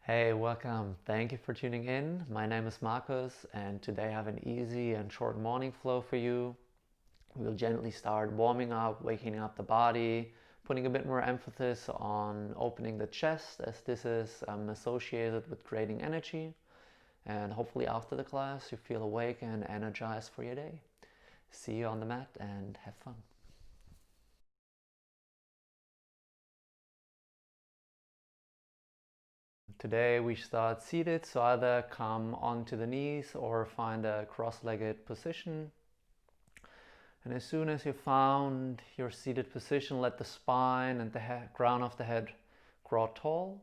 Hey, welcome. Thank you for tuning in. My name is Markus, and today I have an easy and short morning flow for you. We'll gently start warming up, waking up the body, putting a bit more emphasis on opening the chest, as this is associated with creating energy. And hopefully after the class you feel awake and energized for your day. See you on the mat and have fun. Today we start seated, so either come onto the knees or find a cross-legged position. And as soon as you've found your seated position, let the spine and the crown of the head grow tall.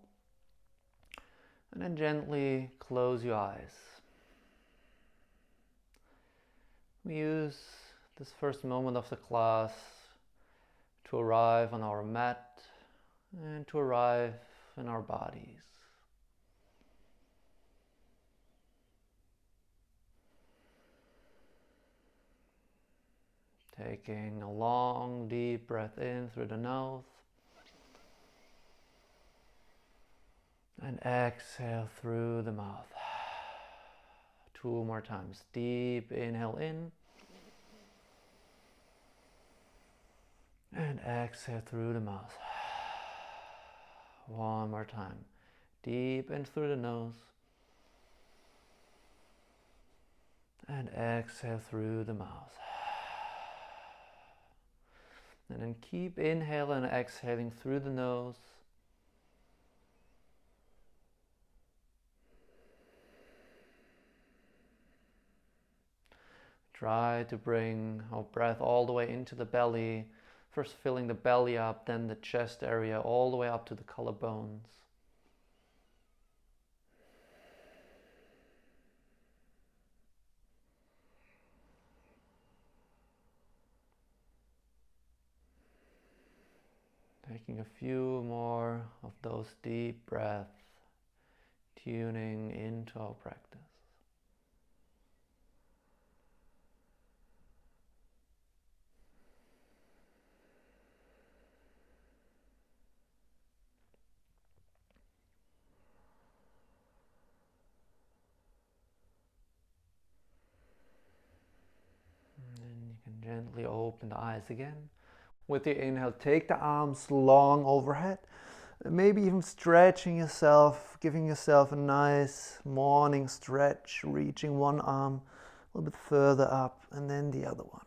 And then gently close your eyes. We use this first moment of the class to arrive on our mat and to arrive in our bodies. Taking a long, deep breath in through the nose and exhale through the mouth. 2 more times. Deep inhale in and exhale through the mouth. 1 more time. Deep in through the nose and exhale through the mouth. And then keep inhaling and exhaling through the nose. Try to bring our breath all the way into the belly. First filling the belly up, then the chest area all the way up to the collarbones. Taking a few more of those deep breaths, tuning into our practice. And then you can gently open the eyes again. With your inhale, take the arms long overhead. Maybe even stretching yourself, giving yourself a nice morning stretch, reaching one arm a little bit further up and then the other one.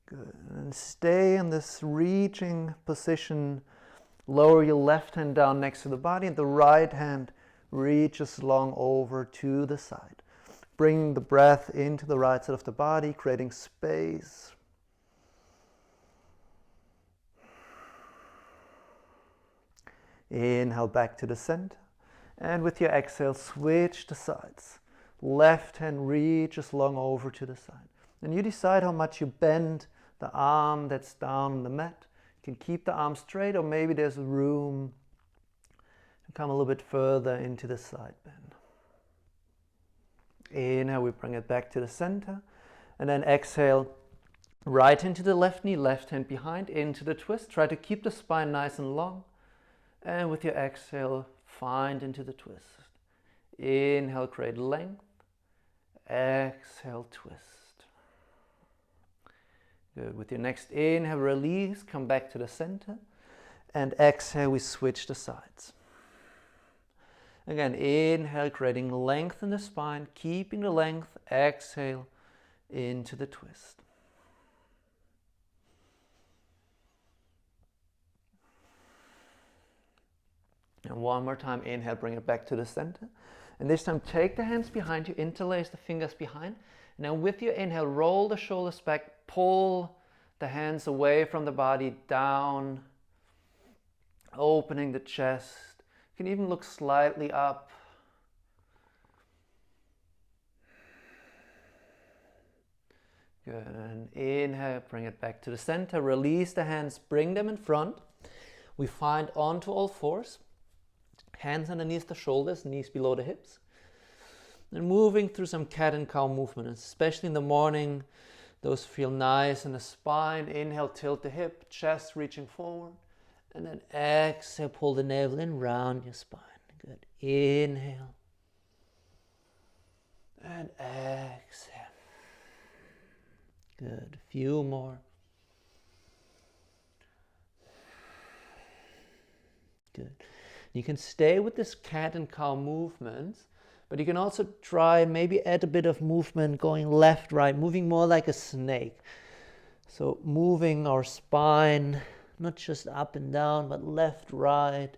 Good. And stay in this reaching position. Lower your left hand down next to the body and the right hand reaches long over to the side. Bring the breath into the right side of the body, creating space. Inhale back to the center, and with your exhale switch the sides. Left hand reaches long over to the side, and you decide how much you bend the arm that's down on the mat. You can keep the arm straight, or maybe there's room to come a little bit further into the side bend. Inhale, we bring it back to the center, and then exhale right into the left knee, left hand behind, into the twist. Try to keep the spine nice and long. And with your exhale, find into the twist. Inhale, create length. Exhale, twist. Good. With your next inhale, release, come back to the center. And exhale, we switch the sides. Again, inhale, creating length in the spine, keeping the length. Exhale, into the twist. And one more time, inhale, bring it back to the center. And this time, take the hands behind you, interlace the fingers behind. Now with your inhale, roll the shoulders back, pull the hands away from the body, down, opening the chest. You can even look slightly up. Good, and inhale, bring it back to the center. Release the hands, bring them in front. We find onto all fours. Hands underneath the shoulders, knees below the hips. And moving through some cat and cow movements, especially in the morning. Those feel nice in the spine. Inhale, tilt the hip, chest reaching forward. And then exhale, pull the navel in, round your spine. Good. Inhale. And exhale. Good. A few more. Good. You can stay with this cat and cow movements, but you can also try maybe add a bit of movement going left, right, moving more like a snake. So moving our spine, not just up and down, but left, right,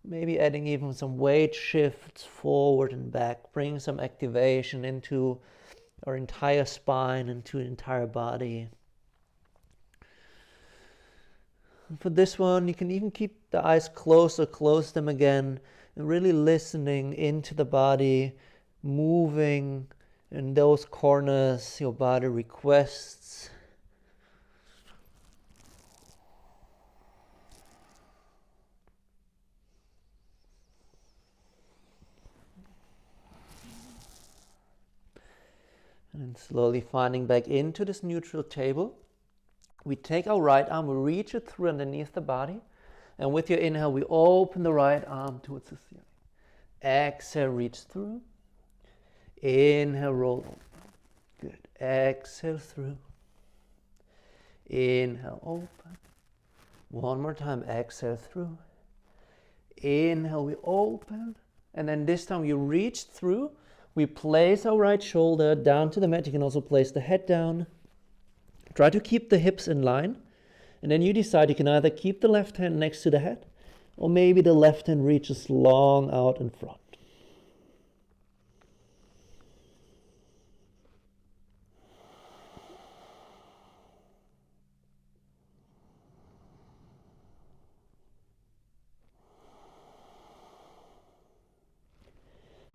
maybe adding even some weight shifts forward and back, bring some activation into our entire spine, into the entire body. And for this one, you can even keep the eyes closed or close them again, and really listening into the body, moving in those corners your body requests. And slowly finding back into this neutral table. We take our right arm, we reach it through underneath the body. And with your inhale, we open the right arm towards the ceiling. Exhale, reach through. Inhale, roll open. Good. Exhale through. Inhale, open. One more time, exhale through. Inhale, we open. And then this time you reach through. We place our right shoulder down to the mat. You can also place the head down. Try to keep the hips in line. And then you decide you can either keep the left hand next to the head, or maybe the left hand reaches long out in front.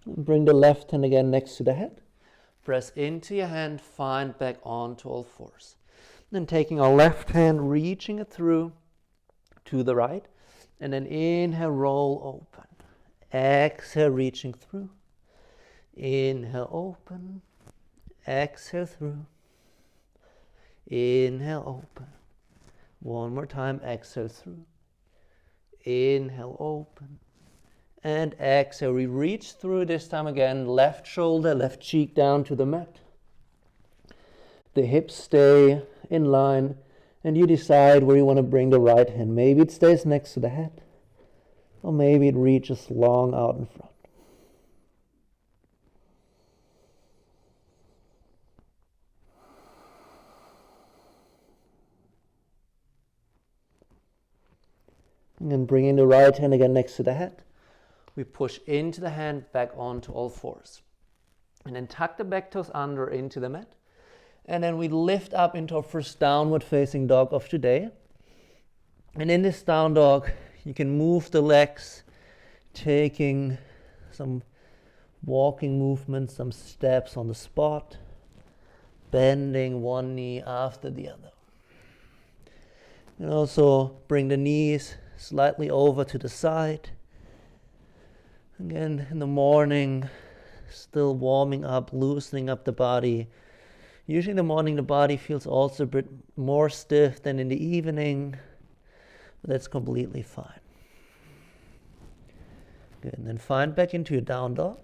And bring the left hand again next to the head. Press into your hand, find back onto all fours. Then taking our left hand, reaching it through to the right. And then inhale, roll open. Exhale, reaching through. Inhale, open. Exhale through. Inhale, open. One more time, exhale through. Inhale, open. And exhale, we reach through this time again, left shoulder, left cheek down to the mat. The hips stay in line, and you decide where you want to bring the right hand. Maybe it stays next to the head, or maybe it reaches long out in front. And then bringing the right hand again next to the head. We push into the hand, back onto all fours. And then tuck the back toes under into the mat. And then we lift up into our first downward facing dog of today. And in this down dog, you can move the legs, taking some walking movements, some steps on the spot, bending one knee after the other. And also bring the knees slightly over to the side. Again, in the morning, still warming up, loosening up the body. Usually in the morning, the body feels also a bit more stiff than in the evening, but that's completely fine. Good, and then find back into your down dog.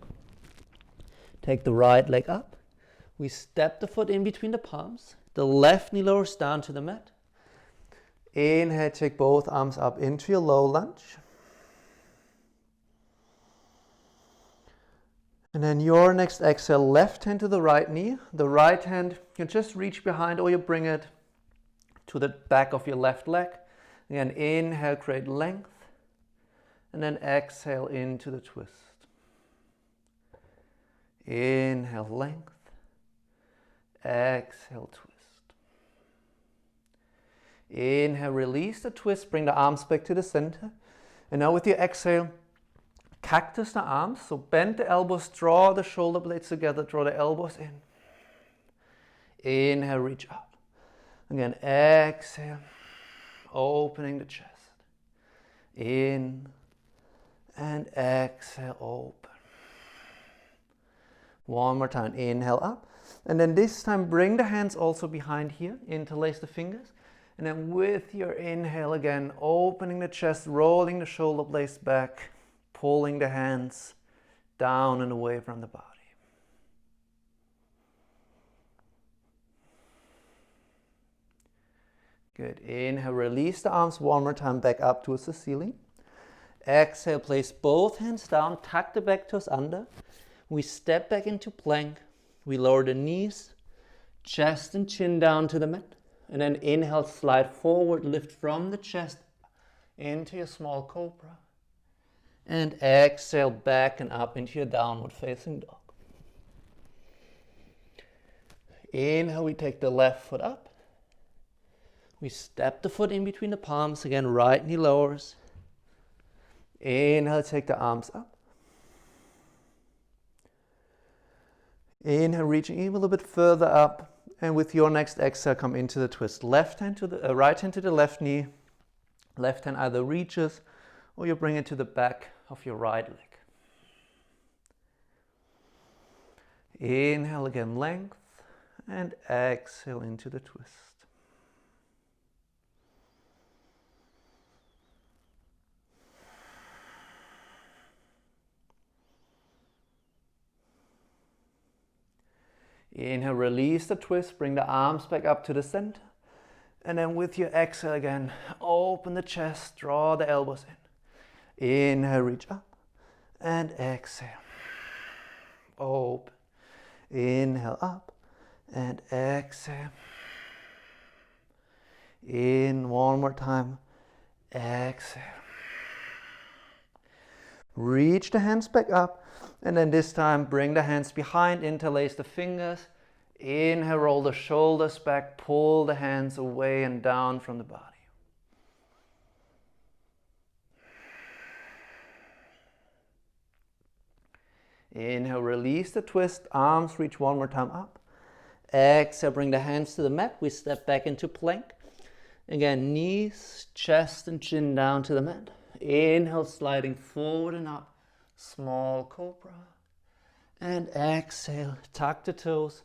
Take the right leg up. We step the foot in between the palms. The left knee lowers down to the mat. Inhale, take both arms up into your low lunge. And then your next exhale, left hand to the right knee. The right hand, you can just reach behind, or you bring it to the back of your left leg. Again, inhale, create length. And then exhale into the twist. Inhale, length. Exhale, twist. Inhale, release the twist, bring the arms back to the center. And now with your exhale, cactus the arms, so bend the elbows, draw the shoulder blades together, draw the elbows in. Inhale, reach out. Again, exhale, opening the chest. In and exhale, open. One more time, inhale up. And then this time, bring the hands also behind here, interlace the fingers. And then with your inhale again, opening the chest, rolling the shoulder blades back, pulling the hands down and away from the body. Good. Inhale, release the arms one more time back up towards the ceiling. Exhale, place both hands down, tuck the back toes under. We step back into plank. We lower the knees, chest and chin down to the mat. And then inhale, slide forward, lift from the chest into your small cobra. And exhale, back and up into your downward facing dog. Inhale, we take the left foot up. We step the foot in between the palms. Again, right knee lowers. Inhale, take the arms up. Inhale, reaching even a little bit further up. And with your next exhale, come into the twist. Left hand to the right hand to the left knee. Left hand either reaches or you bring it to the back of your right leg. Inhale again, length, and exhale into the twist. Inhale, release the twist, bring the arms back up to the center. And then with your exhale again, open the chest, draw the elbows in. Inhale, reach up, and exhale. Open. Inhale, up, and exhale. In, one more time. Exhale. Reach the hands back up, and then this time bring the hands behind, interlace the fingers. Inhale, roll the shoulders back, pull the hands away and down from the body. Inhale, release the twist, arms reach one more time up. Exhale, bring the hands to the mat, we step back into plank. Again, knees, chest and chin down to the mat. Inhale, sliding forward and up, small cobra. And exhale, tuck the toes,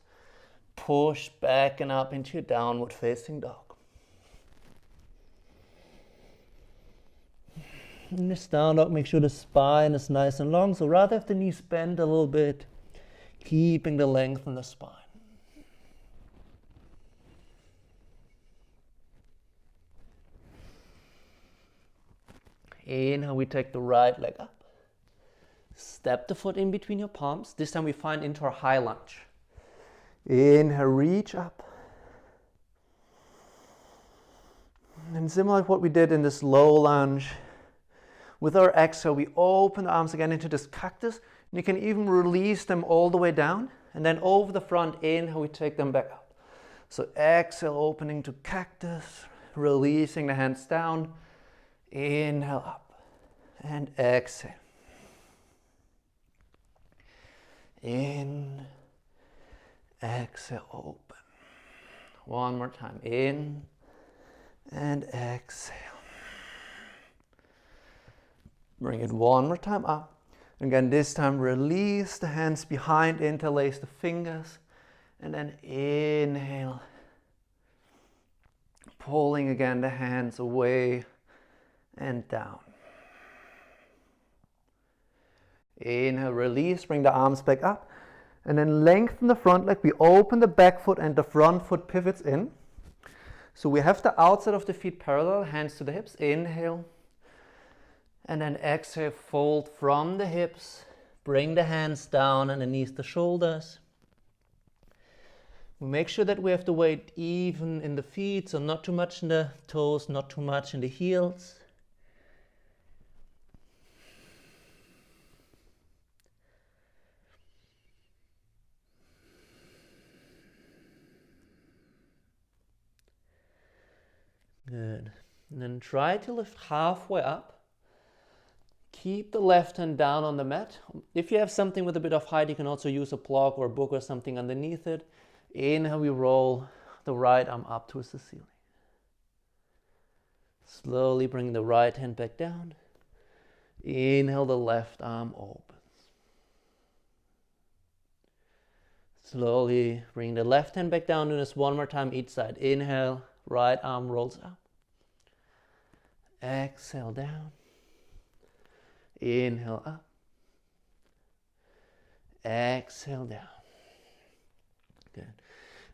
push back and up into your downward facing dog. In this down dog, make sure the spine is nice and long, so rather have the knees bend a little bit, keeping the length in the spine. Inhale, we take the right leg up. Step the foot in between your palms. This time we find into our high lunge. Inhale, reach up. And similar to what we did in this low lunge, with our exhale, we open the arms again into this cactus. And you can even release them all the way down. And then over the front, inhale, we take them back up. So exhale, opening to cactus, releasing the hands down. Inhale up and exhale. In, exhale, open. One more time. In and exhale. Bring it one more time up. Again, this time release the hands behind, interlace the fingers, and then inhale. Pulling again the hands away and down. Inhale, release, bring the arms back up. And then lengthen the front leg. We open the back foot and the front foot pivots in. So we have the outside of the feet parallel, hands to the hips. Inhale. And then exhale, fold from the hips. Bring the hands down underneath the shoulders. We make sure that we have the weight even in the feet, so not too much in the toes, not too much in the heels. Good. And then try to lift halfway up. Keep the left hand down on the mat. If you have something with a bit of height, you can also use a block or a book or something underneath it. Inhale, we roll the right arm up towards the ceiling. Slowly bring the right hand back down. Inhale, the left arm opens. Slowly bring the left hand back down. Do this one more time each side. Inhale, right arm rolls up. Exhale down. Inhale up. Exhale down. Good.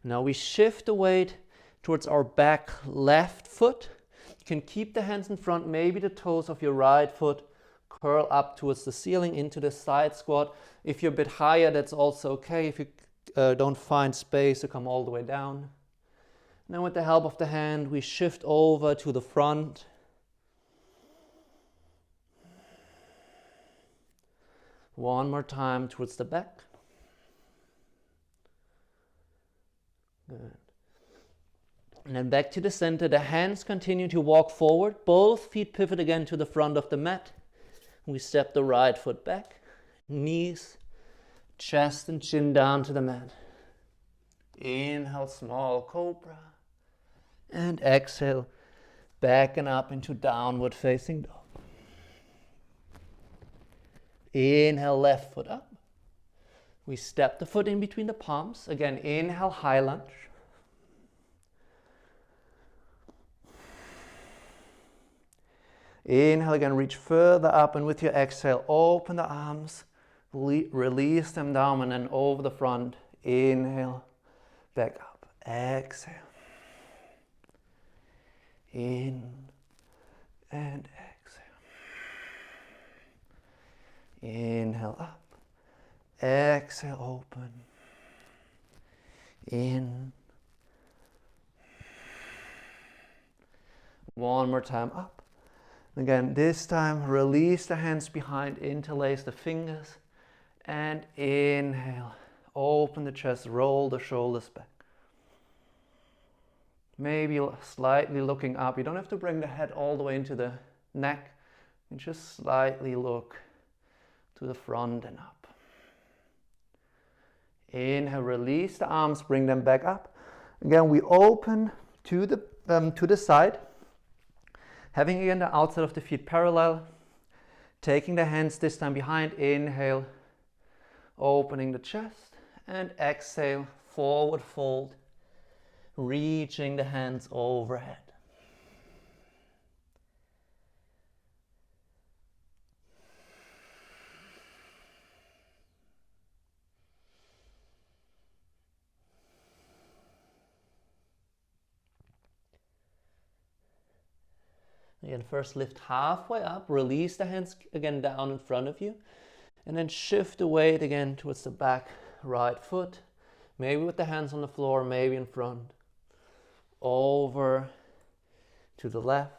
Now we shift the weight towards our back left foot. You can keep the hands in front, maybe the toes of your right foot curl up towards the ceiling into the side squat. If you're a bit higher, that's also okay. If you don't find space to come all the way down. Now with the help of the hand, we shift over to the front. One more time towards the back. Good. And then back to the center. The hands continue to walk forward. Both feet pivot again to the front of the mat. We step the right foot back. Knees, chest and chin down to the mat. Inhale, small cobra. And exhale, back and up into downward facing dog. Inhale, left foot up. We step the foot in between the palms. Again, inhale, high lunge. Inhale again, reach further up, and with your exhale, open the arms, release them down and then over the front. Inhale, back up. Exhale. In and exhale. Inhale up. Exhale, open. In. One more time up. Again, this time release the hands behind, interlace the fingers, and inhale. Open the chest, roll the shoulders back. Maybe slightly looking up. You don't have to bring the head all the way into the neck. You just slightly look to the front and up. Inhale, release the arms, bring them back up. Again, we open to the side. Having again the outside of the feet parallel. Taking the hands this time behind. Inhale, opening the chest. And exhale, forward fold. Reaching the hands overhead. Again, first lift halfway up, release the hands again down in front of you, and then shift the weight again towards the back right foot, maybe with the hands on the floor, maybe in front, over to the left,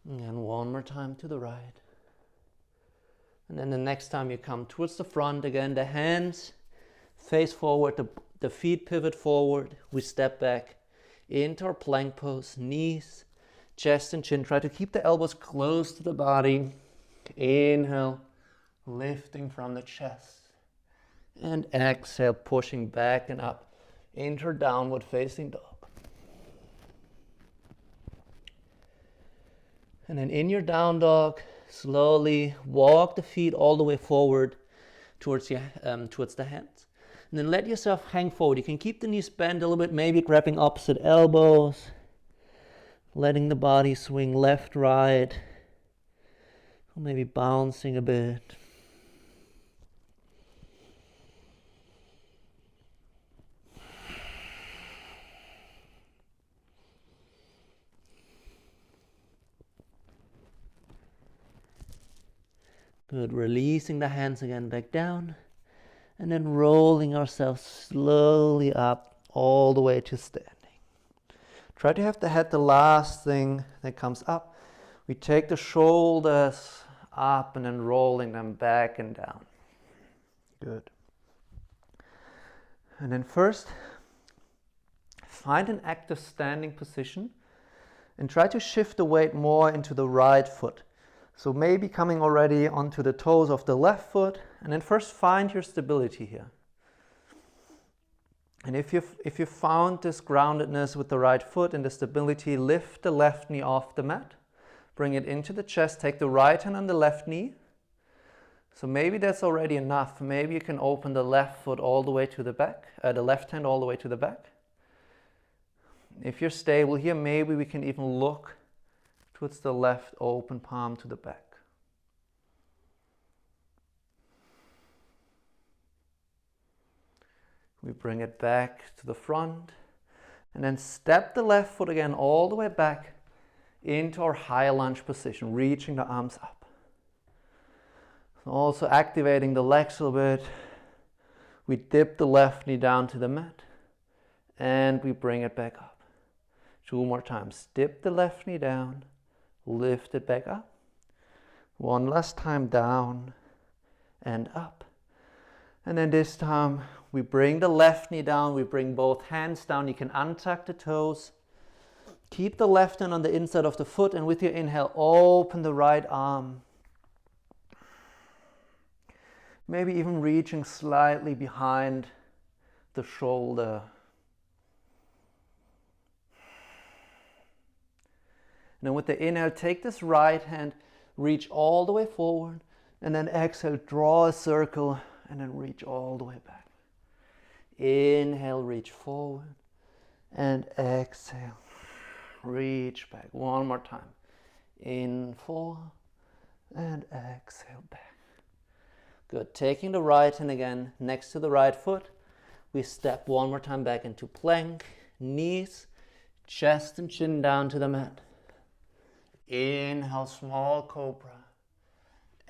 and one more time to the right. And then the next time you come towards the front again, the hands face forward, the feet pivot forward, we step back into our plank pose, knees, chest and chin. Try to keep the elbows close to the body. Inhale, lifting from the chest. And exhale, pushing back and up into downward facing dog. And then in your down dog, slowly walk the feet all the way forward towards the hands. And then let yourself hang forward. You can keep the knees bent a little bit, maybe grabbing opposite elbows. Letting the body swing left, right, or maybe bouncing a bit. Good, releasing the hands again back down, and then rolling ourselves slowly up all the way to standing. Try to have the head the last thing that comes up. We take the shoulders up and then rolling them back and down. Good. And then first, find an active standing position and try to shift the weight more into the right foot. So maybe coming already onto the toes of the left foot, and then first find your stability here. And if you found this groundedness with the right foot and the stability, lift the left knee off the mat. Bring it into the chest. Take the right hand on the left knee. So maybe that's already enough. Maybe you can open the left foot all the way to the back, the left hand all the way to the back. If you're stable here, maybe we can even look towards the left open palm to the back. We bring it back to the front and then step the left foot again all the way back into our high lunge position, reaching the arms up. Also activating the legs a little bit. We dip the left knee down to the mat and we bring it back up. 2 more times. Dip the left knee down, lift it back up. 1 last time, down and up. And then this time we bring the left knee down, we bring both hands down. You can untuck the toes. Keep the left hand on the inside of the foot, and with your inhale, open the right arm. Maybe even reaching slightly behind the shoulder. And then with the inhale, take this right hand, reach all the way forward, and then exhale, draw a circle, and then reach all the way back. Inhale, reach forward, and exhale, reach back. 1 more time. In, 4, and exhale back. Good. Taking the right hand again next to the right foot, we step 1 more time back into plank, knees, chest and chin down to the mat. Inhale, small cobra.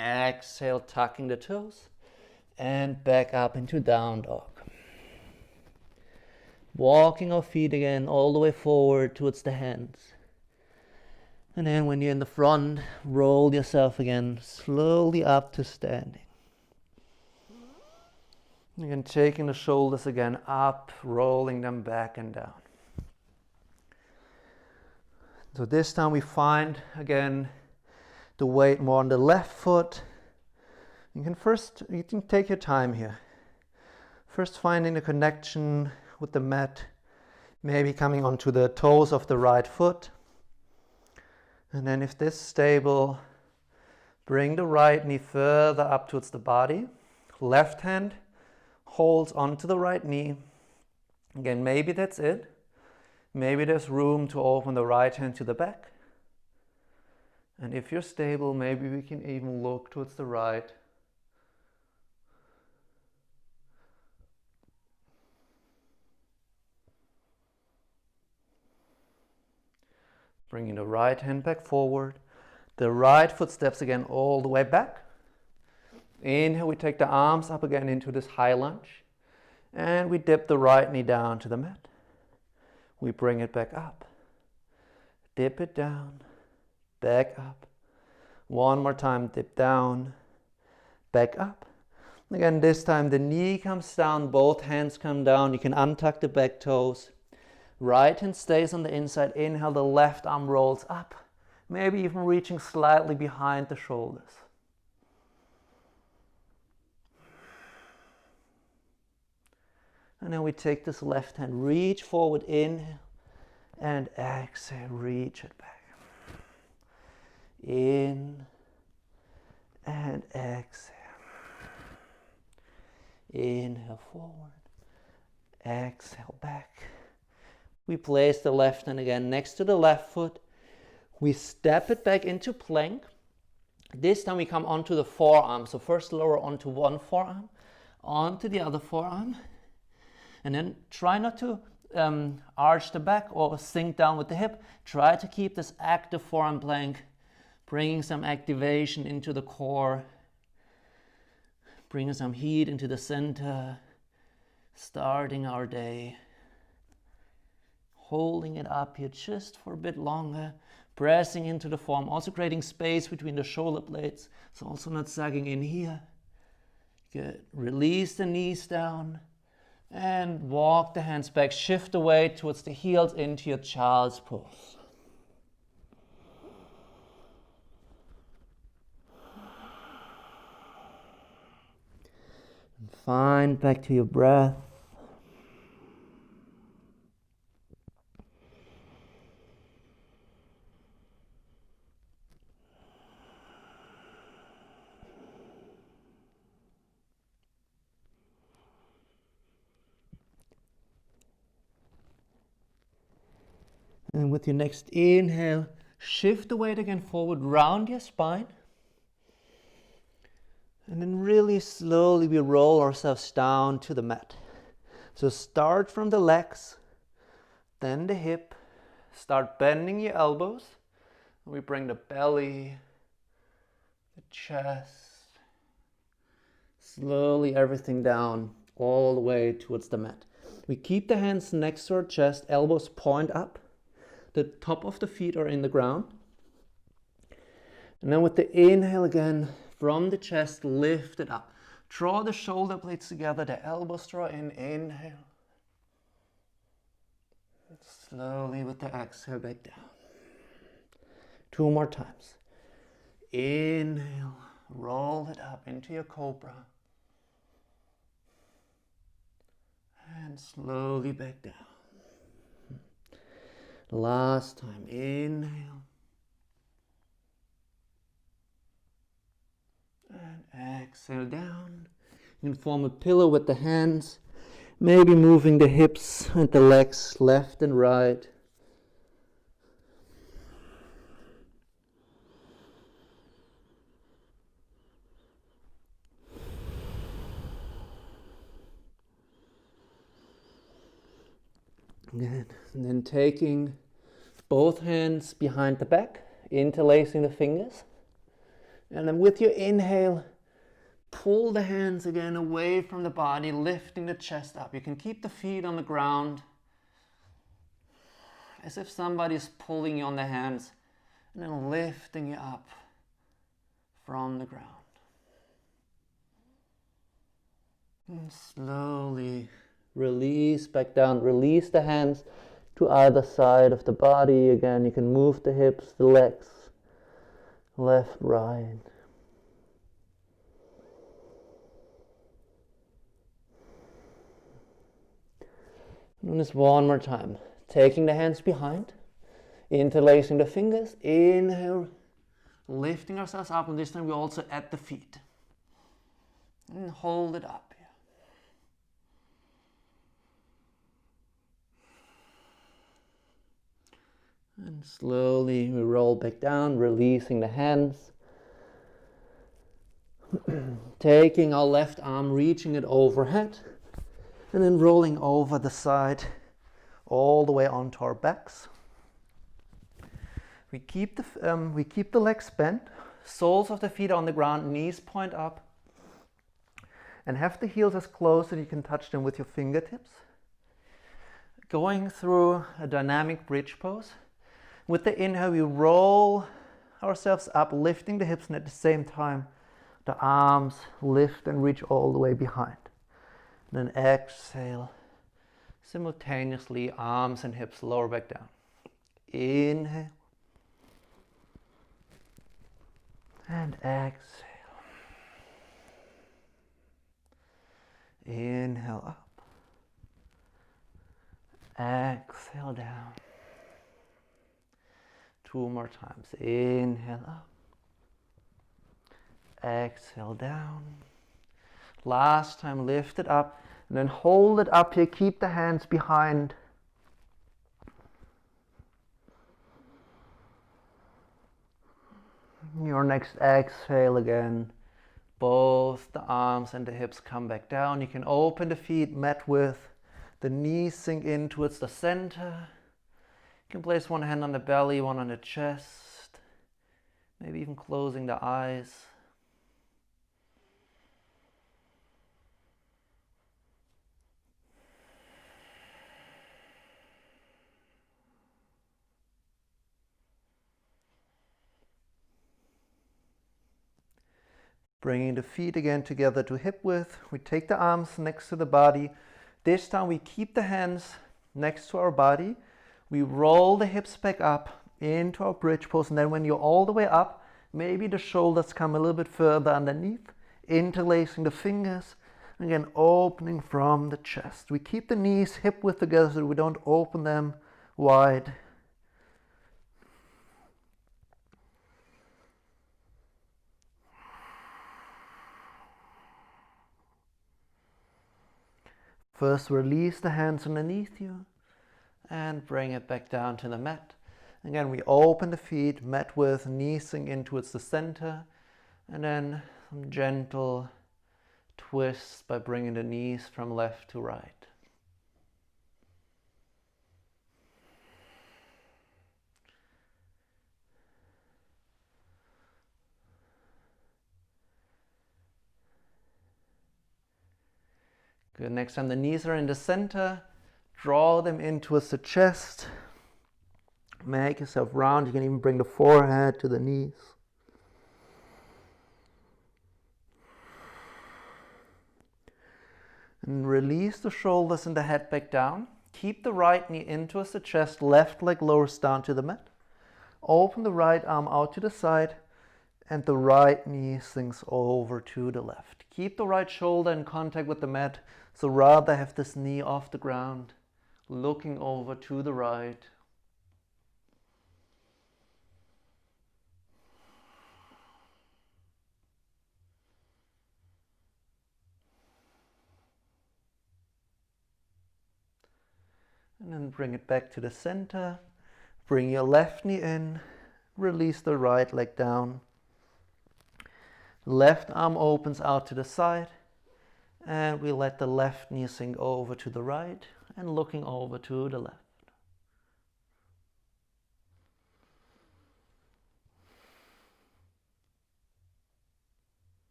Exhale, tucking the toes, and back up into down dog. Walking our feet again all the way forward towards the hands. And then when you're in the front, roll yourself again slowly up to standing. Again, taking the shoulders again up, rolling them back and down. So this time we find again the weight more on the left foot. You can take your time here. First finding the connection with the mat, maybe coming onto the toes of the right foot. And then if this is stable, bring the right knee further up towards the body. Left hand holds onto the right knee. Again, maybe that's it. Maybe there's room to open the right hand to the back. And if you're stable, maybe we can even look towards the right. Bringing the right hand back forward. The right foot steps again all the way back. Inhale, we take the arms up again into this high lunge. And we dip the right knee down to the mat. We bring it back up. Dip it down. Back up. 1 more time, dip down. Back up. Again, this time the knee comes down, both hands come down. You can untuck the back toes. Right hand stays on the inside. Inhale, the left arm rolls up. Maybe even reaching slightly behind the shoulders. And then we take this left hand, reach forward, inhale, and exhale, reach it back. In, and exhale. Inhale forward, exhale back. We place the left hand again next to the left foot. We step it back into plank. This time we come onto the forearm. So first lower onto one forearm, onto the other forearm. And then try not to arch the back or sink down with the hip. Try to keep this active forearm plank, bringing some activation into the core, bringing some heat into the center, starting our day. Holding it up here just for a bit longer, pressing into the form, also creating space between the shoulder blades, so also not sagging in here. Good. Release the knees down. And walk the hands back, shift the weight towards the heels into your child's pose. And find back to your breath. And with your next inhale, shift the weight again forward, round your spine. And then really slowly we roll ourselves down to the mat. So start from the legs, then the hip. Start bending your elbows. We bring the belly, the chest, slowly everything down all the way towards the mat. We keep the hands next to our chest, elbows point up. The top of the feet are in the ground. And then with the inhale again, from the chest, lift it up. Draw the shoulder blades together, the elbows draw in, inhale. Slowly with the exhale back down. 2 more times. Inhale, roll it up into your cobra. And slowly back down. Last time, inhale. And exhale down. You can form a pillow with the hands. Maybe moving the hips and the legs left and right. Good. And then taking both hands behind the back, interlacing the fingers. And then with your inhale, pull the hands again away from the body, lifting the chest up. You can keep the feet on the ground, as if somebody is pulling you on the hands, and then lifting you up from the ground. And slowly release back down. Release the hands to either side of the body. Again, you can move the hips, the legs, left, right. And just one more time. Taking the hands behind, interlacing the fingers, inhale, lifting ourselves up, and this time we also at the feet. And hold it up. And slowly we roll back down, releasing the hands. Taking our left arm, reaching it overhead, and then rolling over the side all the way onto our backs. We keep the legs bent, soles of the feet on the ground, knees point up, and have the heels as close that you can touch them with your fingertips. Going through a dynamic bridge pose. With the inhale, we roll ourselves up, lifting the hips, and at the same time, the arms lift and reach all the way behind. Then exhale, simultaneously, arms and hips lower back down. Inhale. And exhale. Inhale up. Exhale down. 2 more times. Inhale up. Exhale down. Last time, lift it up and then hold it up here. Keep the hands behind. Your next exhale again. Both the arms and the hips come back down. You can open the feet, mat width. The knees sink in towards the center. You can place one hand on the belly, one on the chest. Maybe even closing the eyes. Bringing the feet again together to hip width. We take the arms next to the body. This time we keep the hands next to our body. We roll the hips back up into our bridge pose. And then when you're all the way up, maybe the shoulders come a little bit further underneath. Interlacing the fingers. Again, opening from the chest. We keep the knees hip width together so we don't open them wide. First, release the hands underneath you and bring it back down to the mat. Again, we open the feet, mat width, knees sink in towards the center, and then some gentle twists by bringing the knees from left to right. Good. Next time the knees are in the center, draw them in towards the chest. Make yourself round. You can even bring the forehead to the knees. And release the shoulders and the head back down. Keep the right knee in towards the chest, left leg lowers down to the mat. Open the right arm out to the side and the right knee sinks over to the left. Keep the right shoulder in contact with the mat, so rather have this knee off the ground, looking over to the right. And then bring it back to the center. Bring your left knee in. Release the right leg down. Left arm opens out to the side. And we let the left knee sink over to the right and looking over to the left.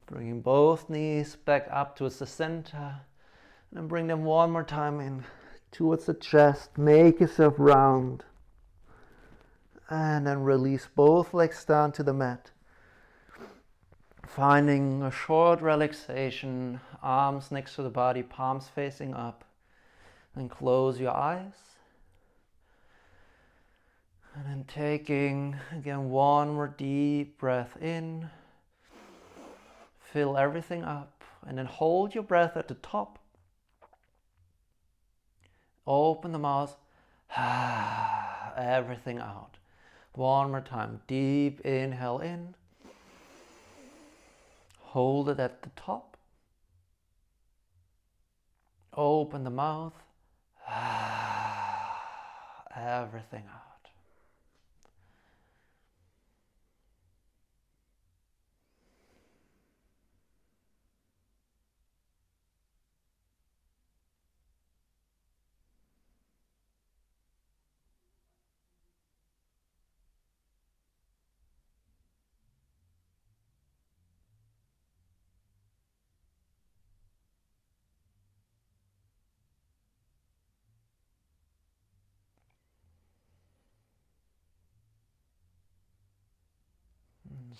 Bringing both knees back up towards the center. And then bring them one more time in towards the chest. Make yourself round. And then release both legs down to the mat. Finding a short relaxation. Arms next to the body, palms facing up. Then close your eyes. And then taking again one more deep breath in. Fill everything up. And then hold your breath at the top. Open the mouth. Everything out. One more time. Deep inhale in. Hold it at the top. Open the mouth. Everything out.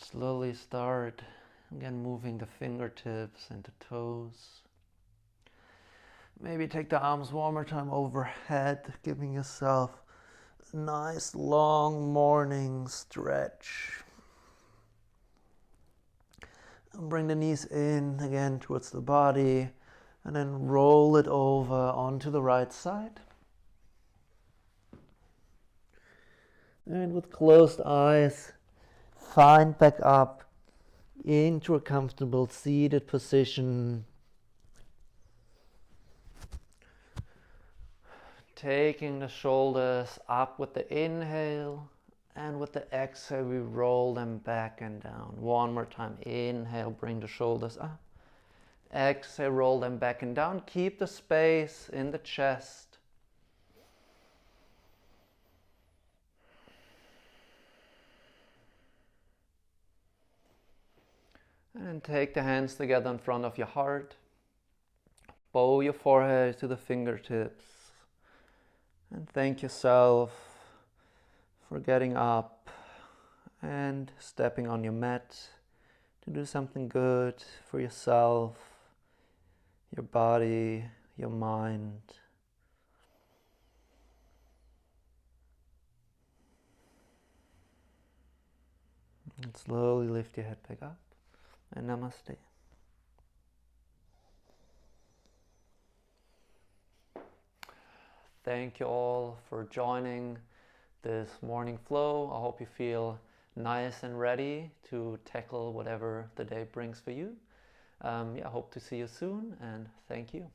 Slowly start again moving the fingertips and the toes. Maybe take the arms one more time overhead, giving yourself a nice long morning stretch. And bring the knees in again towards the body and then roll it over onto the right side. And with closed eyes, find back up into a comfortable seated position. Taking the shoulders up with the inhale, and with the exhale we roll them back and down. One more time. Inhale, bring the shoulders up. Exhale, roll them back and down. Keep the space in the chest. And then take the hands together in front of your heart. Bow your forehead to the fingertips. And thank yourself for getting up and stepping on your mat to do something good for yourself, your body, your mind. And slowly lift your head back up. And namaste. Thank you all for joining this morning flow. I hope you feel nice and ready to tackle whatever the day brings for you. I hope to see you soon, and thank you.